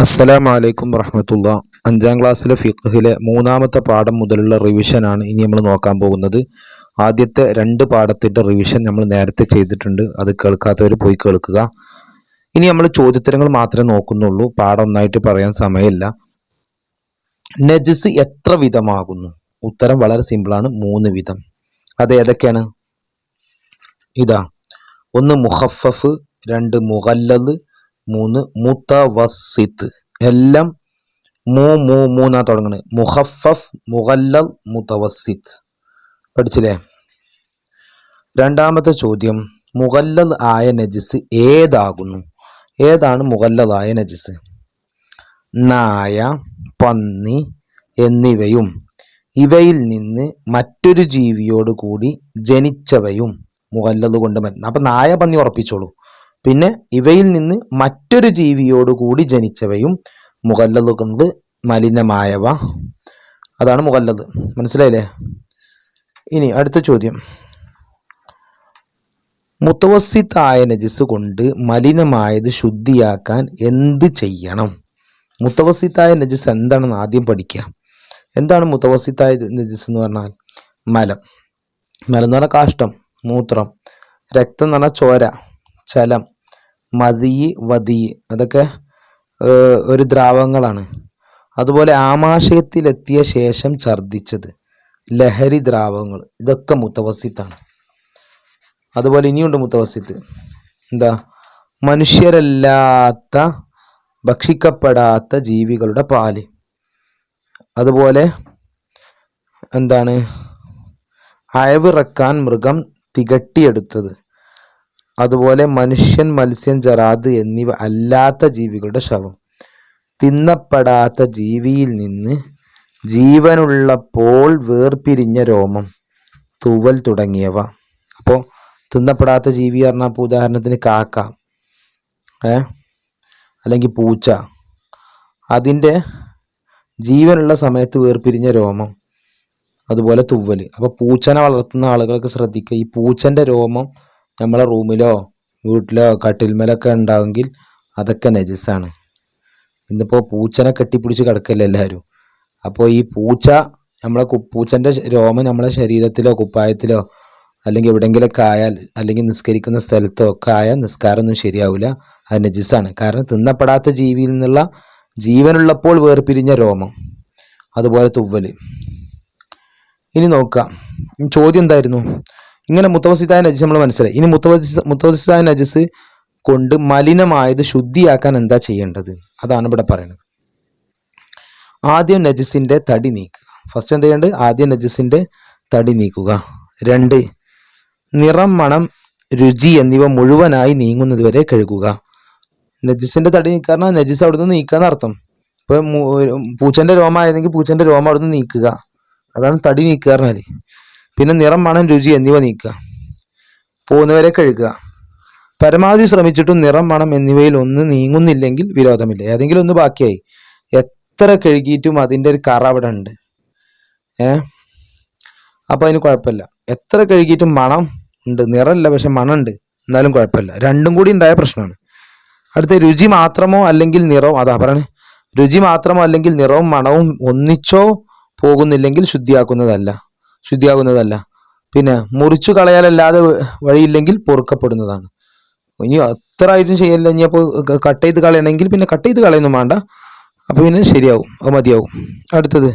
അസ്സലാമു അലൈക്കും വറഹ്മത്തുള്ളാ. 5ാം ക്ലാസ്സിലെ ഫിഖ്ഹിലെ 3ാമത്തെ പാഠം മുതലുള്ള റിവിഷനാണ് ഇനി നമ്മൾ നോക്കാൻ പോകുന്നത്. ആദ്യത്തെ 2 പാഠത്തിൻ്റെ റിവിഷൻ നമ്മൾ നേരത്തെ ചെയ്തിട്ടുണ്ട്. അത് കേൾക്കാത്തവർ പോയി കേൾക്കുക. ഇനി നമ്മൾ ചോദ്യോത്തരങ്ങൾ മാത്രമേ നോക്കുന്നുള്ളൂ. പാഠം ഒന്നായിട്ട് പറയാൻ സമയമില്ല. നജസ് എത്ര വിധമാകുന്നു? ഉത്തരം വളരെ സിമ്പിളാണ്, 3 വിധം. അത് ഏതൊക്കെയാണ്? ഇതാ: 1 മുഖഫഫ്, 2 മുഗല്ലദ്, 3 മുതവസ്സിത്ത്. എല്ലാം മൂന്നാ തുടങ്ങുന്നത്. മുഖഫഫ്, മുഗല്ലദ്, മുതവസ്സിത്ത്. പഠിച്ചില്ലേ? രണ്ടാമത്തെ ചോദ്യം: മുഗല്ലദ് ആയ നജിസ് ഏതാകുന്നു? ഏതാണ് മുഗല്ലദ് ആയ നജിസ്? നായ, പന്നി എന്നിവയും ഇവയിൽ നിന്ന് മറ്റൊരു ജീവിയോട് കൂടി ജനിച്ചവയും മുഗല്ലദ് കൊണ്ട് മലിനം. അപ്പൊ നായ, പന്നി ഉറപ്പിച്ചോളൂ. പിന്നെ ഇവയിൽ നിന്ന് മറ്റൊരു ജീവിയോട് കൂടി ജനിച്ചവയും മുഗല്ലദ് കൊണ്ട് മലിനമായവ, അതാണ് മുഗല്ലദ്. മനസ്സിലായില്ലേ? ഇനി അടുത്ത ചോദ്യം: മുതവസ്സിത്തായ നജിസ് കൊണ്ട് മലിനമായത് ശുദ്ധിയാക്കാൻ എന്ത് ചെയ്യണം? മുതവസ്സിത്തായ നജിസ് എന്താണെന്ന് ആദ്യം പഠിക്കുക. എന്താണ് മുതവസ്സിത്തായ നജിസ് എന്ന് പറഞ്ഞാൽ? മലം എന്ന് പറഞ്ഞാൽ കാഷ്ടം, മൂത്രം. രക്തം എന്ന് പറഞ്ഞാൽ ചോര, ചലം. മദി, വദി, അതൊക്കെ ഒരു ദ്രാവകങ്ങളാണ്. അതുപോലെ ആമാശയത്തിലെത്തിയ ശേഷം ഛർദ്ദിച്ചത്, ലഹരി ദ്രാവകങ്ങൾ, ഇതൊക്കെ മുതവസ്സിത്താണ്. അതുപോലെ ഇനിയുണ്ട് മുതവസ്സിത്ത്. എന്താ? മനുഷ്യരല്ലാത്ത, ഭക്ഷിക്കപ്പെടാത്ത ജീവികളുടെ പാല്. അതുപോലെ എന്താണ്? അയവിറക്കാൻ മൃഗം തികട്ടിയെടുത്തത്. അതുപോലെ മനുഷ്യൻ, മത്സ്യം, ജറാദ് എന്നിവ അല്ലാത്ത ജീവികളുടെ ശവം. തിന്നപ്പെടാത്ത ജീവിയിൽ നിന്ന് ജീവനുള്ളപ്പോൾ വേർപിരിഞ്ഞ രോമം, തൂവൽ തുടങ്ങിയവ. അപ്പോൾ തിന്നപ്പെടാത്ത ജീവി പറഞ്ഞാൽ ഇപ്പോൾ ഉദാഹരണത്തിന് കാക്ക, അല്ലെങ്കിൽ പൂച്ച. അതിൻ്റെ ജീവനുള്ള സമയത്ത് വേർപിരിഞ്ഞ രോമം, അതുപോലെ തുവൽ. അപ്പോൾ പൂച്ചനെ വളർത്തുന്ന ആളുകൾക്ക് ശ്രദ്ധിക്കുക, ഈ പൂച്ചൻ്റെ രോമം നമ്മളെ റൂമിലോ വീട്ടിലോ കട്ടിൽമേലൊക്കെ ഉണ്ടാവുമെങ്കിൽ അതൊക്കെ നജസാണ്. ഇന്നിപ്പോൾ പൂച്ചനെ കെട്ടിപ്പിടിച്ച് കിടക്കല്ലേ എല്ലാവരും. അപ്പോൾ ഈ പൂച്ച പൂച്ചൻ്റെ രോമം നമ്മളെ ശരീരത്തിലോ കുപ്പായത്തിലോ അല്ലെങ്കിൽ എവിടെയെങ്കിലൊക്കെ ആയാൽ, അല്ലെങ്കിൽ നിസ്കരിക്കുന്ന സ്ഥലത്തോ ഒക്കെ ആയാൽ നിസ്കാരമൊന്നും ശരിയാവില്ല, അത് നജിസാണ്. കാരണം തിന്നപ്പെടാത്ത ജീവിയിൽ നിന്നുള്ള ജീവനുള്ളപ്പോൾ വേർപിരിഞ്ഞ രോമം, അതുപോലെ തുവൽ. ഇനി നോക്കാം, ചോദ്യം എന്തായിരുന്നു? ഇങ്ങനെ മുതവസ്സിത്തായ നജിസ് നമ്മൾ മനസ്സിലായി. ഇനി മുതവസ്സിത്തായ നജിസ് കൊണ്ട് മലിനമായത് ശുദ്ധിയാക്കാൻ എന്താ ചെയ്യേണ്ടത്? അതാണ് ഇവിടെ പറയുന്നത്. ആദ്യം നജിസിന്റെ തടി നീക്കുക. ഫസ്റ്റ് എന്ത് ചെയ്യേണ്ടത്? ആദ്യം നജിസിന്റെ തടി നീക്കുക. 2, നിറം, മണം, രുചി എന്നിവ മുഴുവനായി നീങ്ങുന്നത് വരെ കഴുകുക. നജിസിന്റെ തടി നീക്കുക, നജിസ് അവിടെ നിന്ന് നീക്കുക എന്നർത്ഥം. ഇപ്പൊ പൂച്ചന്റെ രോമം ആയതെങ്കിൽ പൂച്ചന്റെ രോമം അവിടെ നിന്ന് നീക്കുക, അതാണ് തടി നീക്കുക പറഞ്ഞാല്. പിന്നെ നിറം, മണം, രുചി എന്നിവ നീക്കുക, പോകുന്നവരെ കഴുകുക. പരമാവധി ശ്രമിച്ചിട്ടും നിറം, മണം എന്നിവയിൽ ഒന്ന് നീങ്ങുന്നില്ലെങ്കിൽ വിരോധമില്ല. ഏതെങ്കിലും ഒന്ന് ബാക്കിയായി, എത്ര കഴുകിയിട്ടും അതിൻ്റെ ഒരു കറ അവിടെ ഉണ്ട്, അപ്പൊ അതിന് കുഴപ്പമില്ല. എത്ര കഴുകിയിട്ടും മണം ഉണ്ട്, നിറമല്ല പക്ഷെ മണം ഉണ്ട്, എന്നാലും കുഴപ്പമില്ല. രണ്ടും കൂടി ഉണ്ടായ പ്രശ്നമാണ്. അടുത്ത രുചി മാത്രമോ അല്ലെങ്കിൽ നിറവും, അതാ പറയണേ, രുചി മാത്രമോ അല്ലെങ്കിൽ നിറവും മണവും ഒന്നിച്ചോ പോകുന്നില്ലെങ്കിൽ ശുദ്ധിയാകുന്നതല്ല. പിന്നെ മുറിച്ചു കളയാലല്ലാതെ വഴിയില്ലെങ്കിൽ പൊറുക്കപ്പെടുന്നതാണ്. ഇനി അത്ര ആയിട്ടും ചെയ്യല്ല, ഇനിയപ്പോൾ കട്ട് ചെയ്ത് കളയണമെങ്കിൽ പിന്നെ കട്ട് ചെയ്ത് കളയൊന്നും വേണ്ട, അപ്പോൾ പിന്നെ ശരിയാവും, അത് മതിയാവും. അടുത്തത്: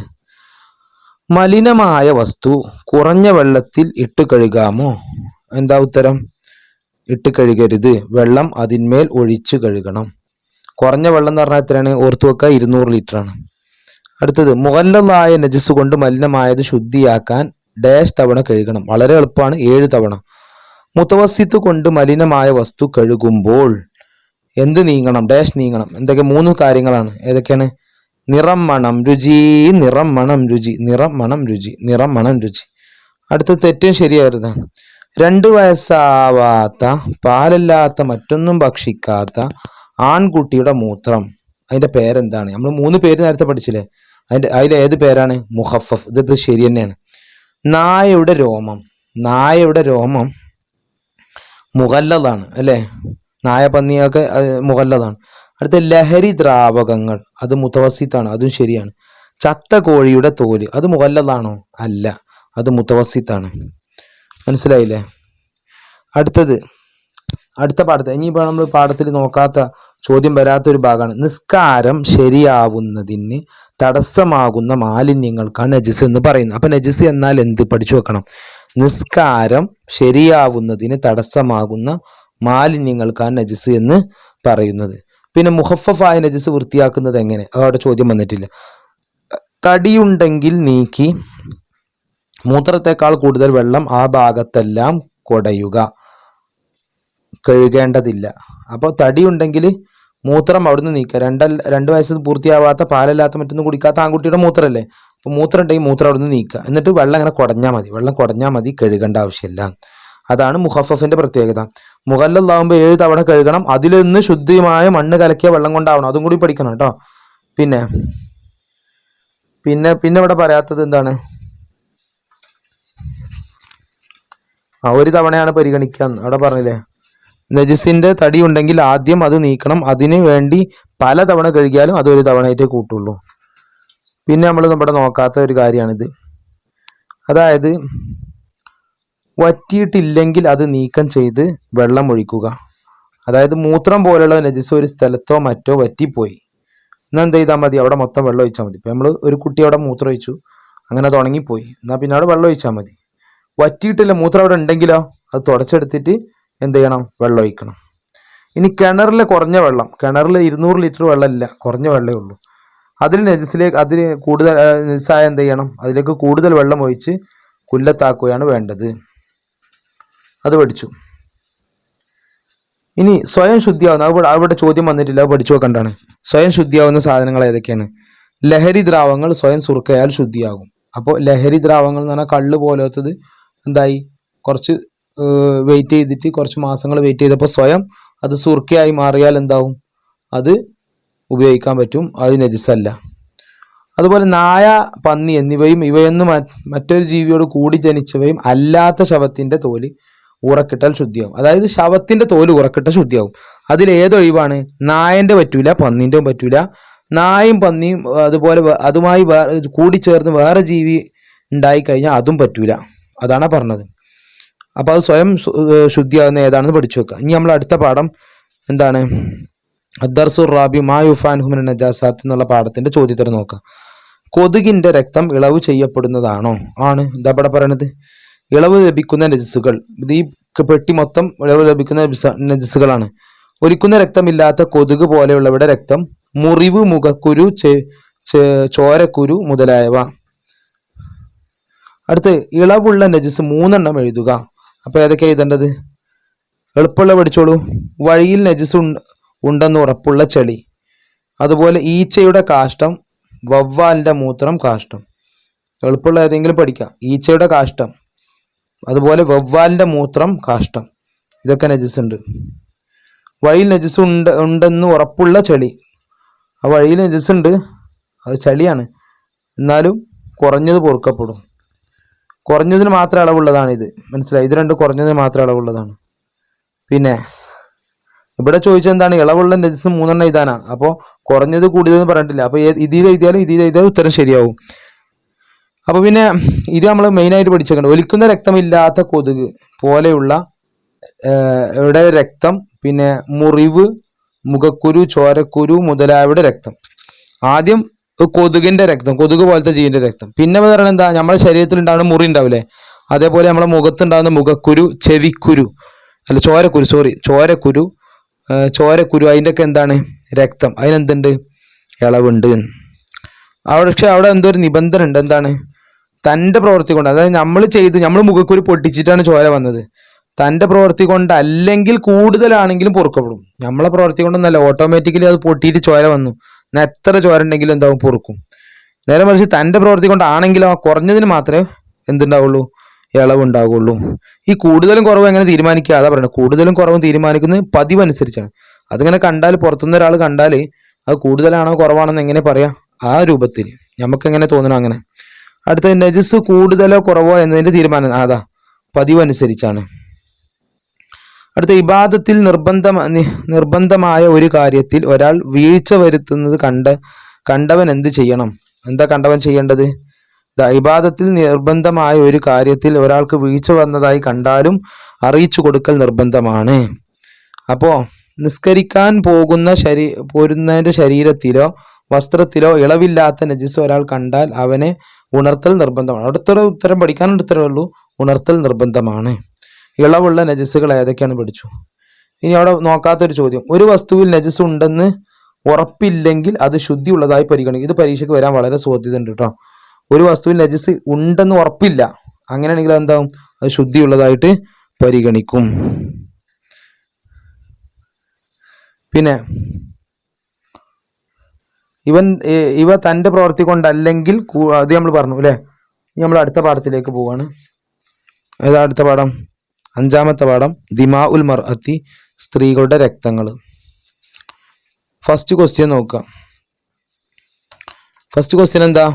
മലിനമായ വസ്തു കുറഞ്ഞ വെള്ളത്തിൽ ഇട്ട് കഴുകാമോ? എന്താ ഉത്തരം? ഇട്ട് കഴുകരുത്, വെള്ളം അതിന്മേൽ ഒഴിച്ച് കഴുകണം. കുറഞ്ഞ വെള്ളം എന്ന് പറഞ്ഞാൽ എത്രയാണ്? ഓർത്തു വെക്കുക, 200 ലിറ്ററാണ്. അടുത്തത്: മുഗല്ലദായ നജിസ് കൊണ്ട് മലിനമായത് ശുദ്ധിയാക്കാൻ ഡാഷ് തവണ കഴുകണം. വളരെ എളുപ്പമാണ്, 7 തവണ. മുതവസ്സിത്ത് കൊണ്ട് മലിനമായ വസ്തു കഴുകുമ്പോൾ എന്ത് നീങ്ങണം? ഡാഷ് നീങ്ങണം. എന്തൊക്കെ? 3 കാര്യങ്ങളാണ്. ഏതൊക്കെയാണ്? നിറം, മണം, രുചി. നിറം, മണം, രുചി. നിറം, മണം, രുചി. നിറം, മണം, രുചി. അടുത്ത തെറ്റും ശരിയായിരുന്നതാണ്. 2 വയസ്സാവാത്ത, പാലല്ലാത്ത, മറ്റൊന്നും ഭക്ഷിക്കാത്ത ആൺകുട്ടിയുടെ മൂത്രം. അതിന്റെ പേരെന്താണ്? നമ്മൾ 3 പേര് നേരത്തെ പഠിച്ചില്ലേ, അതിലേത് പേരാണ്? മുഖഫഫ്. ഇതിപ്പോൾ ശരി തന്നെയാണ്. നായയുടെ രോമം മുഗല്ലദാണ് അല്ലേ? നായ, പന്നിയൊക്കെ മുഗല്ലദാണ്. അടുത്ത ലഹരി ദ്രാവകങ്ങൾ, അത് മുത്തവസിത്താണ്, അതും ശരിയാണ്. ചത്ത കോഴിയുടെ തോല്, അത് മുഗല്ലദാണോ? അല്ല, അത് മുത്തവസിത്താണ്. മനസ്സിലായില്ലേ? അടുത്ത പാഠത്തെ ഇനിയിപ്പോൾ നമ്മൾ പാഠത്തിൽ നോക്കാത്ത ചോദ്യം വരാത്തൊരു ഭാഗമാണ്. നിസ്കാരം ശരിയാവുന്നതിന് തടസ്സമാകുന്ന മാലിന്യങ്ങൾക്കാണ് നജിസ് എന്ന് പറയുന്നത്. അപ്പൊ നജിസ് എന്നാൽ എന്ത് പഠിച്ചു വെക്കണം. നിസ്കാരം ശരിയാവുന്നതിന് തടസ്സമാകുന്ന മാലിന്യങ്ങൾക്കാണ് നജിസ് എന്ന് പറയുന്നത്. പിന്നെ മുഖഫഫായ നജിസ് വൃത്തിയാക്കുന്നത് എങ്ങനെ? അതവിടെ ചോദ്യം വന്നിട്ടില്ല. തടിയുണ്ടെങ്കിൽ നീക്കി മൂത്രത്തെക്കാൾ കൂടുതൽ വെള്ളം ആ ഭാഗത്തെല്ലാം കൊടയുക, കഴുകേണ്ടതില്ല. അപ്പോൾ തടിയുണ്ടെങ്കിൽ മൂത്രം അവിടുന്ന് നീക്കുക. 2 വയസ്സ് പൂർത്തിയാവാത്ത, പാലല്ലാത്ത, മറ്റൊന്നും കുടിക്കാത്ത ആൺകുട്ടിയുടെ മൂത്രമല്ലേ, അപ്പോൾ മൂത്രം ഉണ്ടെങ്കിൽ മൂത്രം അവിടുന്ന് നീക്കുക. എന്നിട്ട് വെള്ളം ഇങ്ങനെ കുടഞ്ഞാൽ മതി, കഴുകേണ്ട ആവശ്യമില്ല. അതാണ് മുഖഫഫിന്റെ പ്രത്യേകത. മുഗല്ലദാവുമ്പോൾ 7 തവണ കഴുകണം. അതിൽ നിന്ന് ശുദ്ധമായ മണ്ണ് കലക്കിയ വെള്ളം കൊണ്ടാവണം. അതും കൂടി പഠിക്കണം കേട്ടോ. പിന്നെ ഇവിടെ പറയാത്തത് എന്താണ്? ഒരു തവണയാണ് പരിഗണിക്കുക അവിടെ പറഞ്ഞില്ലേ. നജിസിന്റെ തടി ഉണ്ടെങ്കിൽ ആദ്യം അത് നീക്കണം. അതിന് വേണ്ടി പല തവണ കഴുകിയാലും അത് 1 തവണയായിട്ടേ കൂട്ടുള്ളൂ. പിന്നെ നമ്മൾ നമ്മുടെ നോക്കാത്ത ഒരു കാര്യമാണിത്. അതായത് വറ്റിയിട്ടില്ലെങ്കിൽ അത് നീക്കം ചെയ്ത് വെള്ളം ഒഴിക്കുക. അതായത് മൂത്രം പോലുള്ള നജിസ് ഒരു സ്ഥലത്തോ മറ്റോ വറ്റിപ്പോയി, എന്നാൽ എന്ത് ചെയ്താൽ മതി? അവിടെ മൊത്തം വെള്ളം ഒഴിച്ചാൽ മതി. ഇപ്പം നമ്മൾ ഒരു കുട്ടി അവിടെ മൂത്രം ഒഴിച്ചു, അങ്ങനെ അത് ഉണങ്ങിപ്പോയി, എന്നാൽ പിന്നെ അവിടെ വെള്ളം ഒഴിച്ചാൽ മതി. വറ്റിയിട്ടില്ല, മൂത്രം അവിടെ ഉണ്ടെങ്കിലോ അത് തുടച്ചെടുത്തിട്ട് എന്ത് ചെയ്യണം? വെള്ളം ഒഴിക്കണം. ഇനി കിണറിലെ കുറഞ്ഞ വെള്ളം, കിണറിൽ 200 ലിറ്റർ വെള്ളമില്ല, കുറഞ്ഞ വെള്ളമേ ഉള്ളൂ. അതിൽ കൂടുതൽ നജിസായ എന്ത് ചെയ്യണം? അതിലേക്ക് കൂടുതൽ വെള്ളം ഒഴിച്ച് കുല്ലത്താക്കുകയാണ് വേണ്ടത്. അത് പഠിച്ചു. ഇനി സ്വയം ശുദ്ധിയാവുന്ന, അവിടെ ചോദ്യം വന്നിട്ടില്ല, അത് പഠിച്ചു വെക്കേണ്ടതാണ്. സ്വയം ശുദ്ധിയാവുന്ന സാധനങ്ങൾ ഏതൊക്കെയാണ്? ലഹരി ദ്രാവകങ്ങൾ സ്വയം സുറുക്കയാൽ ശുദ്ധിയാകും. അപ്പോൾ ലഹരി ദ്രാവകങ്ങൾ എന്ന് പറഞ്ഞാൽ കള്ള് പോലത്തത് എന്തായി, കുറച്ച് വെയിറ്റ് ചെയ്തിട്ട്, കുറച്ച് മാസങ്ങൾ വെയിറ്റ് ചെയ്തപ്പോൾ സ്വയം അത് സുറുക്കയായി മാറിയാൽ എന്താവും? അത് ഉപയോഗിക്കാൻ പറ്റും, അത് നജിസല്ല. അതുപോലെ നായ, പന്നി എന്നിവയും ഇവയൊന്നും മറ്റൊരു ജീവിയോട് കൂടി ജനിച്ചവയും അല്ലാത്ത ശവത്തിന്റെ തോല് ഉറക്കിട്ടാൽ ശുദ്ധിയാവും. അതായത് ശവത്തിന്റെ തോല് ഉറക്കിട്ടാൽ ശുദ്ധിയാവും. അതിലേതൊഴിവാണ്? നായന്റെ പറ്റൂല, പന്നീൻ്റെ പറ്റൂല. നായും പന്നിയും അതുപോലെ അതുമായി കൂടിച്ചേർന്ന് വേറെ ജീവി ഉണ്ടായിക്കഴിഞ്ഞാൽ അതും പറ്റൂല. അതാണ് പറഞ്ഞത്. അപ്പോൾ അത് സ്വയം ശുദ്ധിയാവുന്ന ഏതാണെന്ന് പഠിച്ചു വെക്കുക. ഇനി നമ്മൾ അടുത്ത പാഠം എന്താണ്? അദ്ദർസുർ റാബി മാ യുഫാൻഹു മിനൻ നജാസാത്ത് എന്നുള്ള പാഠത്തിന്റെ ചോദ്യത്തിന് നോക്കാം. കൊതുകിന്റെ രക്തം ഇളവ് ചെയ്യപ്പെടുന്നതാണോ? ആണ്. എന്താ ഇവിടെ പറയണത്? ഇളവ് ലഭിക്കുന്ന നജിസുകൾ. ഈ പെട്ടി മൊത്തം ഇളവ് ലഭിക്കുന്ന നജിസുകളാണ്. ഒലിക്കുന്ന രക്തമില്ലാത്ത കൊതുക് പോലെയുള്ളവയുടെ രക്തം, മുറിവ്, മുഖക്കുരു, ചോരക്കുരു മുതലായവ. അടുത്ത് ഇളവുള്ള നജിസ് 3 എണ്ണം എഴുതുക. അപ്പൊ ഏതൊക്കെ എഴുതേണ്ടത്? എളുപ്പമുള്ള പഠിച്ചോളൂ. വഴിയിൽ നജിസ് ഉണ്ടെന്ന് ഉറപ്പുള്ള ചെളി, അതുപോലെ ഈച്ചയുടെ കാഷ്ടം, വവ്വാലിന്റെ മൂത്രം, കാഷ്ടം. എളുപ്പമുള്ള ഏതെങ്കിലും പഠിക്കാം. ഈച്ചയുടെ കാഷ്ടം, അതുപോലെ വവ്വാലിന്റെ മൂത്രം, കാഷ്ടം, ഇതൊക്കെ നജിസ് ഉണ്ട്. വഴിയിൽ നജിസ് ഉണ്ടെന്ന് ഉറപ്പുള്ള ചെളി. ആ വഴിയിൽ നജിസ് ഉണ്ട്, അത് ചളിയാണ്, എന്നാലും കുറഞ്ഞത് പൊറുക്കപ്പെടും. കുറഞ്ഞതിന് മാത്രം അളവുള്ളതാണ് ഇത്. മനസ്സിലായി? ഇത് 2 കുറഞ്ഞതിന് മാത്രം അളവുള്ളതാണ്. പിന്നെ ഇവിടെ ചോദിച്ചെന്താണ്? ഇളവുള്ള നജിസ് 3 എണ്ണം എഴുതാനാ. അപ്പോൾ കുറഞ്ഞത് കൂടിയതെന്ന് പറഞ്ഞിട്ടില്ല. അപ്പോൾ ഇതിൽ എഴുതിയാലും ഉത്തരം ശരിയാവും. അപ്പോൾ പിന്നെ ഇത് നമ്മൾ മെയിനായിട്ട് പഠിച്ചേക്കണം. ഒലിക്കുന്ന രക്തമില്ലാത്ത കൊതുക് പോലെയുള്ള ഇവിടെ രക്തം, പിന്നെ മുറിവ്, മുഖക്കുരു, ചോരക്കുരു മുതലായവയുടെ രക്തം. ആദ്യം കൊതുകിന്റെ രക്തം, കൊതുക് പോലത്തെ ജീവിന്റെ രക്തം. പിന്നെ പറയുന്നത് എന്താ? നമ്മുടെ ശരീരത്തിൽ ഉണ്ടാകുന്ന മുറി ഉണ്ടാവില്ലേ, അതേപോലെ നമ്മുടെ മുഖത്തുണ്ടാകുന്ന മുഖക്കുരു, ചെവിക്കുരു, അല്ല ചോരക്കുരു, അതിൻ്റെ ഒക്കെ എന്താണ്? രക്തം. അതിനെന്തുണ്ട്? ഇളവുണ്ട്. പക്ഷെ അവിടെ എന്തോ ഒരു നിബന്ധന ഉണ്ട്. എന്താണ്? തൻ്റെ പ്രവൃത്തി കൊണ്ട്, അതായത് നമ്മൾ മുഖക്കുരു പൊട്ടിച്ചിട്ടാണ് ചോര വന്നത്. തൻ്റെ പ്രവൃത്തി കൊണ്ട് അല്ലെങ്കിൽ കൂടുതലാണെങ്കിലും പൊറുക്കപ്പെടും. നമ്മളെ പ്രവൃത്തി കൊണ്ടൊന്നല്ല, ഓട്ടോമാറ്റിക്കലി അത് പൊട്ടിയിട്ട് ചോര വന്നു, എത്ര ചോര ഉണ്ടെങ്കിലും എന്താവും? പൊറുക്കും. നേരെ മറിച്ച് തൻ്റെ പ്രവൃത്തി കൊണ്ടാണെങ്കിലോ കുറഞ്ഞതിന് മാത്രമേ എന്തുണ്ടാവുള്ളൂ? ഇളവുണ്ടാവുള്ളൂ. ഈ കൂടുതലും കുറവും എങ്ങനെ തീരുമാനിക്കുക? അതാ പറയുന്നത്. കൂടുതലും കുറവും തീരുമാനിക്കുന്നത് പതിവ് അനുസരിച്ചാണ്. അതിങ്ങനെ കണ്ടാൽ, പുറത്തുനിന്ന് ഒരാൾ കണ്ടാൽ അത് കൂടുതലാണോ കുറവാണെന്ന് എങ്ങനെ പറയാം? ആ രൂപത്തിൽ നമുക്ക് എങ്ങനെ തോന്നണം അങ്ങനെ. അടുത്ത നജിസ് കൂടുതലോ കുറവോ എന്നതിന്റെ തീരുമാനം അതാ പതിവ് അനുസരിച്ചാണ്. അടുത്ത ഇബാദത്തിൽ നിർബന്ധമായ ഒരു കാര്യത്തിൽ ഒരാൾ വീഴ്ച വരുത്തുന്നത് കണ്ടവൻ എന്ത് ചെയ്യണം? എന്താ കണ്ടവൻ ചെയ്യേണ്ടത്? ഇബാദത്തിൽ നിർബന്ധമായ ഒരു കാര്യത്തിൽ ഒരാൾക്ക് വീഴ്ച വന്നതായി കണ്ടാലും അറിയിച്ചു കൊടുക്കൽ നിർബന്ധമാണ്. അപ്പോൾ നിസ്കരിക്കാൻ പോരുന്നതിൻ്റെ ശരീരത്തിലോ വസ്ത്രത്തിലോ ഇളവില്ലാത്ത നജിസ് ഒരാൾ കണ്ടാൽ അവനെ ഉണർത്തൽ നിർബന്ധമാണ്. അടുത്തൊരു ഉത്തരം പഠിക്കാനുണ്ട്, ഇത്രയേ ഉള്ളൂ. ഉണർത്തൽ നിർബന്ധമാണ്. ഇളവുള്ള നജിസുകൾ ഏതൊക്കെയാണ് പഠിച്ചു. ഇനി അവിടെ നോക്കാത്തൊരു ചോദ്യം, ഒരു വസ്തുവിൽ നജിസ് ഉണ്ടെന്ന് ഉറപ്പില്ലെങ്കിൽ അത് ശുദ്ധി ഉള്ളതായി പരിഗണിക്കും. ഇത് പരീക്ഷയ്ക്ക് വരാൻ വളരെ സാധ്യത ഉണ്ട് കേട്ടോ. ഒരു വസ്തുവിൽ നജിസ് ഉണ്ടെന്ന് ഉറപ്പില്ല, അങ്ങനെയാണെങ്കിൽ എന്താവും? അത് ശുദ്ധി ഉള്ളതായിട്ട് പരിഗണിക്കും. പിന്നെ ഇവ തൻ്റെ പ്രവൃത്തി കൊണ്ടല്ലെങ്കിൽ അത് നമ്മൾ പറഞ്ഞു അല്ലേ. നമ്മൾ അടുത്ത പാഠത്തിലേക്ക് പോവാണ്. ഏതാ അടുത്ത പാഠം? 5ാമത്തെ പാഠം ദിമാ ഉൽ മർഅത്തി, സ്ത്രീകളുടെ രക്തങ്ങൾ. ഫസ്റ്റ് ക്വസ്റ്റ്യൻ നോക്കാം. ഫസ്റ്റ് ക്വസ്റ്റ്യൻ എന്താ?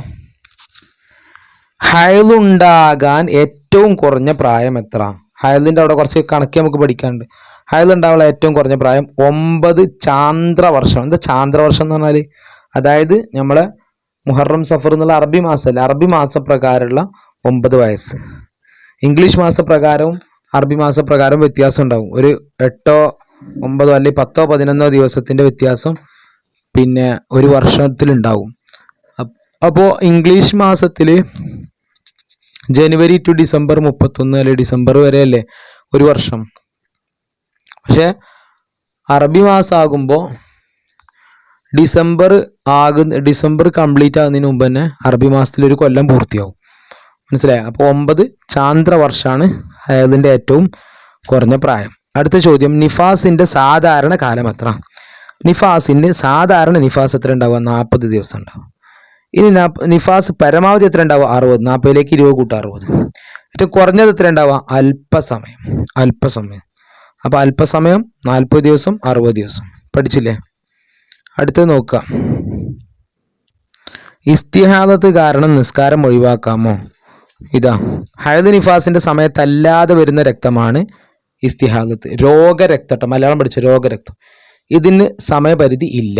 ഹൈലുണ്ടാകാൻ ഏറ്റവും കുറഞ്ഞ പ്രായം എത്ര? ഹൈലിൻ്റെ അവിടെ കുറച്ച് കണക്ക് നമുക്ക് പഠിക്കാനുണ്ട്. ഹൈൽ ഉണ്ടാവാനുള്ള ഏറ്റവും കുറഞ്ഞ പ്രായം 9 ചാന്ദ്രവർഷം. എന്താ ചാന്ദ്രവർഷം എന്ന് പറഞ്ഞാൽ? അതായത് നമ്മളെ മുഹറം സഫർ എന്നുള്ള അറബി മാസമല്ല, അറബി മാസപ്രകാരമുള്ള 9 വയസ്സ്. ഇംഗ്ലീഷ് മാസപ്രകാരവും അറബി മാസപ്രകാരം വ്യത്യാസം ഉണ്ടാവും. ഒരു 8, 9 അല്ലെങ്കിൽ 10, 11 ദിവസത്തിൻ്റെ വ്യത്യാസം പിന്നെ ഒരു വർഷത്തിലുണ്ടാവും. അപ്പോൾ ഇംഗ്ലീഷ് മാസത്തിൽ ജനുവരി ടു ഡിസംബർ 31 അല്ലെങ്കിൽ ഡിസംബർ വരെ അല്ലേ ഒരു വർഷം. പക്ഷെ അറബി മാസമാകുമ്പോൾ ഡിസംബർ കംപ്ലീറ്റ് ആകുന്നതിന് മുമ്പ് തന്നെ അറബി മാസത്തിൽ ഒരു കൊല്ലം പൂർത്തിയാവും. മനസ്സിലായോ? അപ്പോൾ 9 ചാന്ദ്രവർഷമാണ് ഹൈദിൻ്റെ ഏറ്റവും കുറഞ്ഞ പ്രായം. അടുത്ത ചോദ്യം, നിഫാസിൻ്റെ സാധാരണ കാലം എത്ര? സാധാരണ നിഫാസ് എത്ര ഉണ്ടാവുക? 40 ദിവസം ഉണ്ടാവും. ഇനി നിഫാസ് പരമാവധി എത്ര ഉണ്ടാവുക? 60. 40ലേക്ക് 20 കൂട്ടുക 60. ഏറ്റവും കുറഞ്ഞത് എത്ര ഉണ്ടാവുക? അല്പസമയം. അപ്പോൾ അല്പസമയം 40 ദിവസം 60 ദിവസം. പഠിച്ചില്ലേ? അടുത്തത് നോക്കുക. ഇസ്തിഹാദത്ത് കാരണം നിസ്കാരം ഒഴിവാക്കാമോ? ഇതാ ഹൈദ് നിഫാസിന്റെ സമയത്തല്ലാതെ വരുന്ന രക്തമാണ് ഇസ്തിഹാദത്ത്. രോഗരക്തം, മലയാളം പഠിച്ച രോഗരക്തം. ഇതിന് സമയപരിധി ഇല്ല.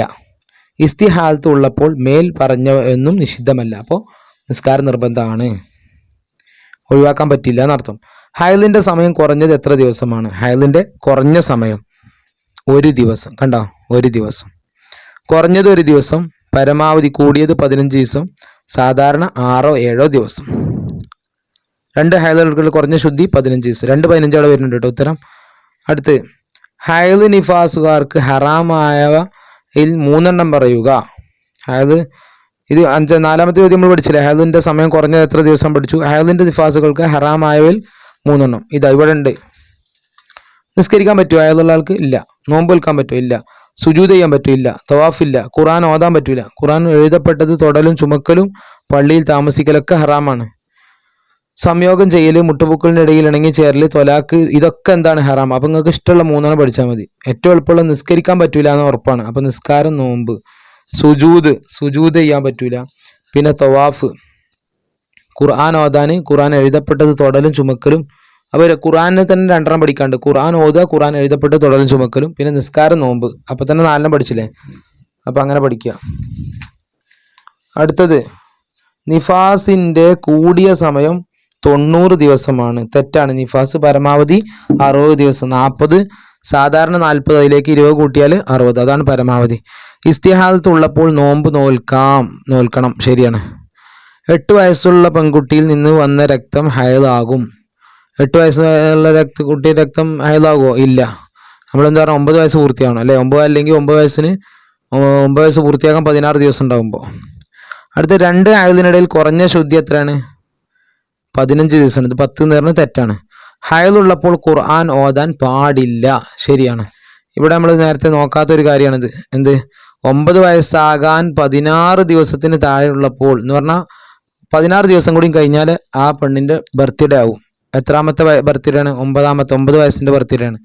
ഇസ്തിഹാദത്ത് ഉള്ളപ്പോൾ മേൽ പറഞ്ഞ ഒന്നും നിഷിദ്ധമല്ല. അപ്പോൾ നിസ്കാരം നിർബന്ധമാണ്, ഒഴിവാക്കാൻ പറ്റില്ല എന്നർത്ഥം. ഹൈദിന്റെ സമയം കുറഞ്ഞത് എത്ര ദിവസമാണ്? ഹൈദിന്റെ കുറഞ്ഞ സമയം 1 ദിവസം. കണ്ടോ? 1 ദിവസം. കുറഞ്ഞത് 1 ദിവസം, പരമാവധി കൂടിയത് 15 ദിവസം, സാധാരണ 6 7 ദിവസം. 2 ഹൈദുകൾ കുറഞ്ഞ ശുദ്ധി 15 ദിവസം. 2 15 അവിടെ വരുന്നുണ്ട് കേട്ടോ ഉത്തരം. അടുത്ത്, ഹൈദ് നിഫാസുകാർക്ക് ഹറാമായവയിൽ 3 എണ്ണം പറയുക. ഹൈദ് ഇത് 4ാമത്തെ ചോദ്യം നമ്മൾ പഠിച്ചില്ലേ? ഹൈദിന്റെ സമയം കുറഞ്ഞത് എത്ര ദിവസം പഠിച്ചു. ഹൈദിന്റെ നിഫാസുകൾക്ക് ഹറാമായവയിൽ 3 എണ്ണം. ഇതാ ഇവിടെ ഉണ്ട്. നിസ്കരിക്കാൻ പറ്റുമോ ഹൈദുള്ള ആൾക്ക്? ഇല്ല. നോമ്പ് വെൽക്കാൻ പറ്റുമോ? ഇല്ല. സുജൂദ് ചെയ്യാൻ പറ്റില്ല. തവാഫില്ല. ഖുർആൻ ഓതാൻ പറ്റില്ല. ഖുർആൻ എഴുതപ്പെട്ടത് തൊടലും ചുമക്കലും പള്ളിയിൽ താമസിക്കലൊക്കെ ഹറാമാണ്. സംയോഗം ചെയ്യൽ, മുട്ടുപൂക്കളിൻ്റെ ഇടയിൽ ഇണങ്ങി ചേരൽ, തൊലാക്ക്, ഇതൊക്കെ എന്താണ്? ഹറാം. അപ്പം നിങ്ങൾക്ക് ഇഷ്ടമുള്ള 3 പഠിച്ചാൽ മതി. ഏറ്റവും എളുപ്പമുള്ള നിസ്കരിക്കാൻ പറ്റൂല എന്ന് ഉറപ്പാണ്. അപ്പം നിസ്കാരം, നോമ്പ്, സുജൂദ് ചെയ്യാൻ പറ്റൂല. പിന്നെ തവാഫ്, ഖുർആൻ ഓതാൻ, ഖുർആൻ എഴുതപ്പെട്ടത് തൊടലും ചുമക്കലും. അപ്പോൾ ഖുർആനെ തന്നെ 2 പഠിക്കാണ്ട്. ഖുർആൻ ഓതുക, ഖുർആൻ എഴുതപ്പെട്ട് തൊടലും ചുമക്കലും, പിന്നെ നിസ്കാരം, നോമ്പ്. അപ്പം തന്നെ 4 പഠിച്ചില്ലേ? അപ്പം അങ്ങനെ പഠിക്കുക. അടുത്തത്, നിഫാസിൻ്റെ കൂടിയ സമയം 90 ദിവസമാണ്. തെറ്റാണ്. നിഫാസ് പരമാവധി 60 ദിവസം. 40 സാധാരണ 40, അതിലേക്ക് 20 കൂട്ടിയാൽ 60. അതാണ് പരമാവധി. ഇസ്തിഹാദത്ത് ഉള്ളപ്പോൾ നോമ്പ് നോൽക്കണം. ശരിയാണ്. 8 വയസ്സുള്ള പെൺകുട്ടിയിൽ നിന്ന് വന്ന രക്തം ഹൈദാകും. 8 വയസ്സുള്ള കുട്ടിയുടെ രക്തം ഹൈദാകുമോ? ഇല്ല. നമ്മളെന്താ പറയുക? 9 വയസ്സ് പൂർത്തിയാവണം അല്ലേ? 9 അല്ലെങ്കിൽ 9 വയസ്സ് പൂർത്തിയാക്കാൻ 16 ദിവസം ഉണ്ടാകുമ്പോൾ. അടുത്ത, 2 ഹൈദിനിടയിൽ കുറഞ്ഞ ശുദ്ധി എത്രയാണ്? 15 ദിവസമാണ്. ഇത് 10 എന്ന് പറഞ്ഞാൽ തെറ്റാണ്. ഹൈദുള്ളപ്പോൾ ഖുർആൻ ഓതാൻ പാടില്ല. ശരിയാണ്. ഇവിടെ നമ്മൾ നേരത്തെ നോക്കാത്തൊരു കാര്യമാണിത്. എന്ത്? 9 വയസ്സാകാൻ 16 ദിവസത്തിന് താഴെയുള്ളപ്പോൾ എന്ന് പറഞ്ഞാൽ 16 ദിവസം കൂടി കഴിഞ്ഞാൽ ആ പെണ്ണിൻ്റെ ബർത്ത്ഡേ ആവും. എത്രാമത്തെ ബർത്ത്ഡേ ആണ്? 9 വയസ്സിൻ്റെ ബർത്ത്ഡേ ആണ്.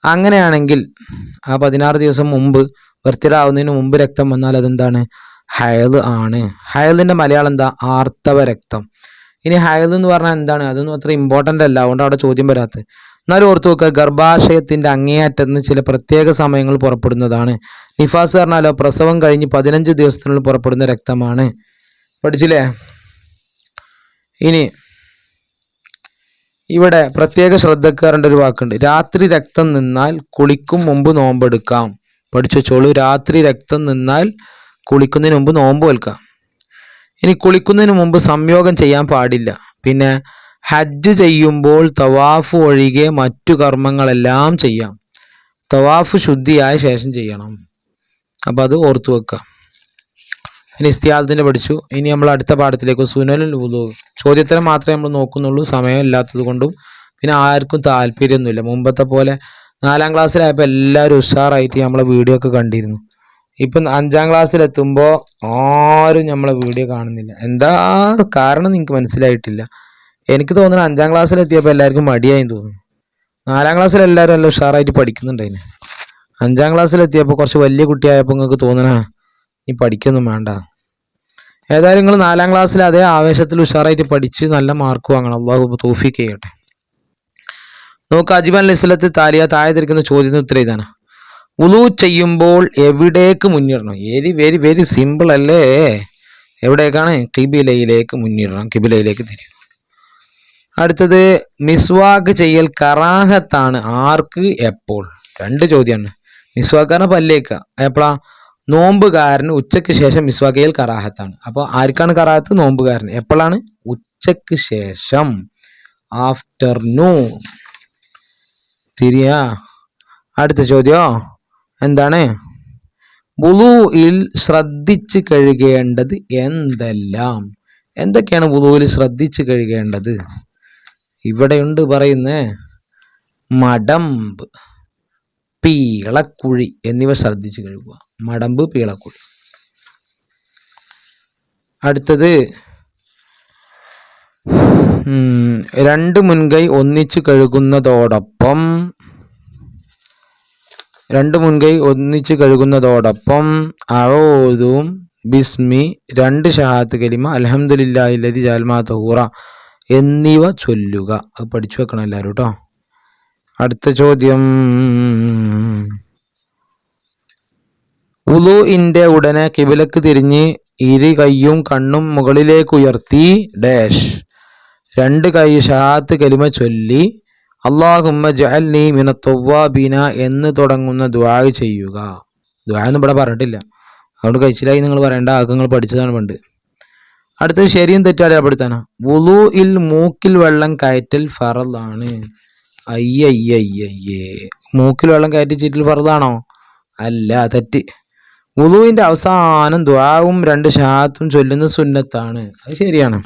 അങ്ങനെയാണെങ്കിൽ ആ 16 ദിവസം മുമ്പ്, ബർത്ത്ഡേ ആവുന്നതിന് മുമ്പ് രക്തം വന്നാൽ അതെന്താണ്? ഹൈദ് ആണ്. ഹൈദിൻ്റെ മലയാളം എന്താ? ആർത്തവ രക്തം. ഇനി ഹൈദ് എന്ന് പറഞ്ഞാൽ എന്താണ്? അതൊന്നും അത്ര ഇമ്പോർട്ടൻ്റ് അല്ല, അതുകൊണ്ട് അവിടെ ചോദ്യം വരാത്തത്. എന്നാലും ഓർത്ത് വെക്കുക, ഗർഭാശയത്തിൻ്റെ അങ്ങേയറ്റത്ത് ചില പ്രത്യേക സമയങ്ങൾ പുറപ്പെടുന്നതാണ്. നിഫാസ് പറഞ്ഞാലോ പ്രസവം കഴിഞ്ഞ് 15 ദിവസത്തിനുള്ളിൽ പുറപ്പെടുന്ന രക്തമാണ്. പഠിച്ചില്ലേ? ഇനി ഇവിടെ പ്രത്യേക ശ്രദ്ധക്കാരൻ്റെ ഒരു വാക്കുണ്ട്, രാത്രി രക്തം നിന്നാൽ കുളിക്കും മുമ്പ് നോമ്പെടുക്കാം. പഠിച്ചു വെച്ചോളൂ, രാത്രി രക്തം നിന്നാൽ കുളിക്കുന്നതിന് മുമ്പ് നോമ്പ് വെൽക്കാം. ഇനി കുളിക്കുന്നതിന് മുമ്പ് സംയോഗം ചെയ്യാൻ പാടില്ല. പിന്നെ ഹജ്ജ് ചെയ്യുമ്പോൾ തവാഫ് ഒഴികെ മറ്റു കർമ്മങ്ങളെല്ലാം ചെയ്യാം. തവാഫ് ശുദ്ധിയായ ശേഷം ചെയ്യണം. അപ്പം അത് ഓർത്തു വെക്കുക. ഇനി ഇസ്തിയാദത്തിൻ്റെ പഠിച്ചു. ഇനി നമ്മൾ അടുത്ത പാഠത്തിലേക്ക് സുനലുൽ വുളൂ. ചോദ്യോത്തരം മാത്രമേ നമ്മൾ നോക്കുന്നുള്ളൂ, സമയം ഇല്ലാത്തത് കൊണ്ടും പിന്നെ ആർക്കും താല്പര്യമൊന്നുമില്ല. മുമ്പത്തെ പോലെ 4ാം ക്ലാസ്സിലായപ്പോൾ എല്ലാവരും ഉഷാറായിട്ട് നമ്മളെ വീഡിയോ ഒക്കെ കണ്ടിരുന്നു. ഇപ്പം 5ാം ക്ലാസ്സിലെത്തുമ്പോൾ ആരും നമ്മളെ വീഡിയോ കാണുന്നില്ല. എന്താ കാരണം നിങ്ങൾക്ക് മനസ്സിലായിട്ടില്ല. എനിക്ക് തോന്നുന്നു 5ാം ക്ലാസ്സിലെത്തിയപ്പോൾ എല്ലാവർക്കും മടിയായി തോന്നുന്നു. 4ാം ക്ലാസ്സിൽ എല്ലാവരും നല്ല ഉഷാറായിട്ട് പഠിക്കുന്നുണ്ടായിന്. 5ാം ക്ലാസ്സിലെത്തിയപ്പോൾ കുറച്ച് വലിയ കുട്ടിയായപ്പോൾ നിങ്ങൾക്ക് തോന്നണ നീ പഠിക്കൊന്നും വേണ്ട. ഏതായാലും നിങ്ങൾ 4ാം ക്ലാസ്സിൽ അതേ ആവേശത്തിൽ ഉഷാറായിട്ട് പഠിച്ച് നല്ല മാർക്ക് വാങ്ങണം. അള്ളാഹു തൗഫീഖ് ചെയ്യട്ടെ. നോക്ക്, അജിബൻ ലിസ്ലത്ത് താലിയ താഴെ തിരിക്കുന്ന ചോദ്യത്തിന് ഉത്തരം ഇതാണ്. വുളൂ ചെയ്യുമ്പോൾ എവിടേക്ക് മുന്നിടണം? വെരി വെരി സിമ്പിൾ അല്ലേ? എവിടേക്കാണ്? കിബിലയിലേക്ക് മുന്നിടണം. കിബിലയിലേക്ക് തിരിയണം. അടുത്തത്, മിസ്വാക്ക് ചെയ്യൽ കറാഹത്താണ് ആർക്ക് എപ്പോൾ? 2 ചോദ്യമാണ്. മിസ്വാക്കാണ് പല്ലേക്ക എപ്പോഴാ? നോമ്പുകാരന് ഉച്ചയ്ക്ക് ശേഷം മിസ്വാക്ക് ചെയ്യൽ കറാഹത്താണ്. അപ്പോൾ ആർക്കാണ് കറാഹത്ത്? നോമ്പുകാരന്. എപ്പോഴാണ്? ഉച്ചയ്ക്ക് ശേഷം, ആഫ്റ്റർനൂൺ തിരിയാ. അടുത്ത ചോദ്യം എന്താണ്? വുളൂയിൽ ശ്രദ്ധിച്ച് കഴുകേണ്ടത് എന്തെല്ലാം? എന്തൊക്കെയാണ് വുളൂയിൽ ശ്രദ്ധിച്ച് കഴുകേണ്ടത്? ഇവിടെയുണ്ട് പറയുന്നേ, മടമ്പ്, പീളക്കുഴി എന്നിവ ശ്രദ്ധിച്ച് കഴുകുക. മടമ്പ്, പീളക്കുഴി. അടുത്തത്, 2 മുൻകൈ ഒന്നിച്ച് കഴുകുന്നതോടൊപ്പം അഊദും ബിസ്മി 2 ഷഹാദത്ത് കലിമ അൽഹംദുലില്ലാഹില്ലദി ജഅൽനാ തഹൂറ എന്നിവ ചൊല്ലുക. അത് പഠിച്ചു വെക്കണം എല്ലാവരും കേട്ടോ. അടുത്ത ചോദ്യം, വുളൂഇന്റെ ഉടനെ കിബിലക്ക് തിരിഞ്ഞ് 2 കൈയും കണ്ണും മുകളിലേക്ക് ഉയർത്തി ഡാഷ് 2 കൈ ഷഹാദത്ത് കലിമ ചൊല്ലി അല്ലാഹുമ്മ ജഅൽനി മിനത് തവ്വാബീന എന്ന് തുടങ്ങുന്ന ദുആ ചെയ്യുക. ദുആ ഒന്നും ഇവിടെ പറഞ്ഞിട്ടില്ല, അതുകൊണ്ട് കഴിച്ചിലായി നിങ്ങൾ പറയേണ്ട, ആക്കങ്ങൾ പഠിച്ചതാണ് പണ്ട്. അടുത്തത് ശരിയും തെറ്റാതെ അപ്പെടുത്താനാ. വുളൂഇൽ മൂക്കിൽ വെള്ളം കയറ്റൽ ഫറളാണ്. അയ്യയ്യയ്യേ, മൂക്കിൽ വെള്ളം കയറ്റി ചീറ്റൽ ഫറളാണോ? അല്ല, തെറ്റ്. വുളൂഇന്റെ അവസാനം ദുആവും 2 ഷഹാദത്തും ചൊല്ലുന്ന സുന്നത്താണ്. അത് ശരിയാണ്.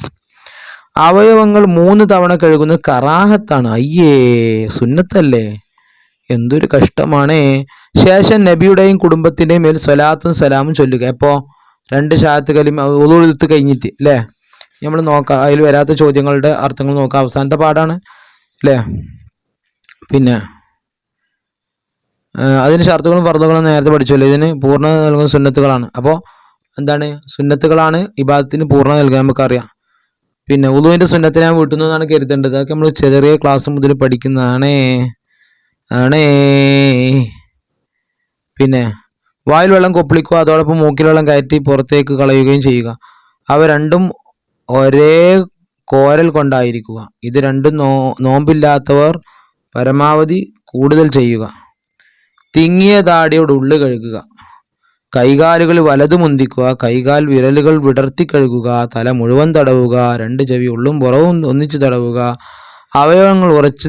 അവയവങ്ങൾ 3 തവണ കഴുകുന്നത് കറാഹത്താണ്. അയ്യേ, സുന്നത്തല്ലേ? എന്തൊരു കഷ്ടമാണ്. ശേഷം നബിയുടെയും കുടുംബത്തിൻ്റെയും മേൽ സ്വലാത്തും സലാമും ചൊല്ലുക. എപ്പോൾ? 2 ഷഹാദത്ത് കലിമ വുളൂ എടുത്ത് കഴിഞ്ഞിട്ട് അല്ലേ? നമ്മൾ നോക്കാം, അതിൽ വരാത്ത ചോദ്യങ്ങളുടെ അർത്ഥങ്ങൾ നോക്കാം. അവസാനത്തെ പാടാണ് അല്ലേ? പിന്നെ അതിന് ഷർത്തുകളും ഫർളുകളും നേരത്തെ പഠിച്ചല്ലോ. ഇതിന് പൂർണ്ണത നൽകുന്ന സുന്നത്തുകളാണ്. അപ്പോൾ എന്താണ്? സുന്നത്തുകളാണ് ഇബാദത്തിന് പൂർണ്ണത നൽകാൻ നമുക്കറിയാം. പിന്നെ വുളൂവിൻ്റെ സുന്നത്ത് ഞാൻ വീട്ടിൽ നിന്നാണ് കരുതേണ്ടത്. അതൊക്കെ നമ്മൾ ചെറിയ ക്ലാസ് മുതൽ പഠിക്കുന്നതാണേ. പിന്നെ വായിൽ വെള്ളം കൊപ്പിളിക്കുക, അതോടൊപ്പം മൂക്കിൽ വെള്ളം കയറ്റി പുറത്തേക്ക് കളയുകയും ചെയ്യുക. അവ രണ്ടും ഒരേ കോരൽ കൊണ്ടായിരിക്കുക. ഇത് രണ്ടും നോമ്പില്ലാത്തവർ പരമാവധി കൂടുതൽ ചെയ്യുക. തിങ്ങിയ താടിയോട് ഉള്ളു കഴുകുക. കൈകാലുകൾ വലതു മുന്തിക്കുക. കൈകാൽ വിരലുകൾ വിടർത്തി കഴുകുക. തല മുഴുവൻ തടവുക. 2 ചെവി ഉള്ളും പുറവും ഒന്നിച്ചു തടവുക. അവയവങ്ങൾ ഉരച്ചു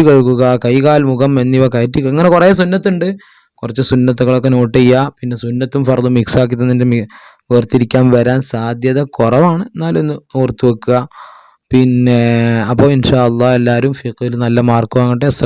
കഴുകുക. കൈകാൽ മുഖം എന്നിവ കയറ്റി. ഇങ്ങനെ കുറേ സുന്നത്തുണ്ട്. കുറച്ച് സുന്നത്തുകളൊക്കെ നോട്ട് ചെയ്യുക. പിന്നെ സുന്നത്തും ഫർദും മിക്സാക്കി തന്നിട്ട് വേർതിരിക്കാൻ വരാൻ സാധ്യത കുറവാണ്, എന്നാലും ഒന്ന് ഓർത്ത് വെക്കുക. പിന്നെ അപ്പോൾ ഇൻഷാ അള്ളാഹ് എല്ലാവരും ഫിഖ്ഹിൽ നല്ല മാർക്ക് വാങ്ങട്ടെ.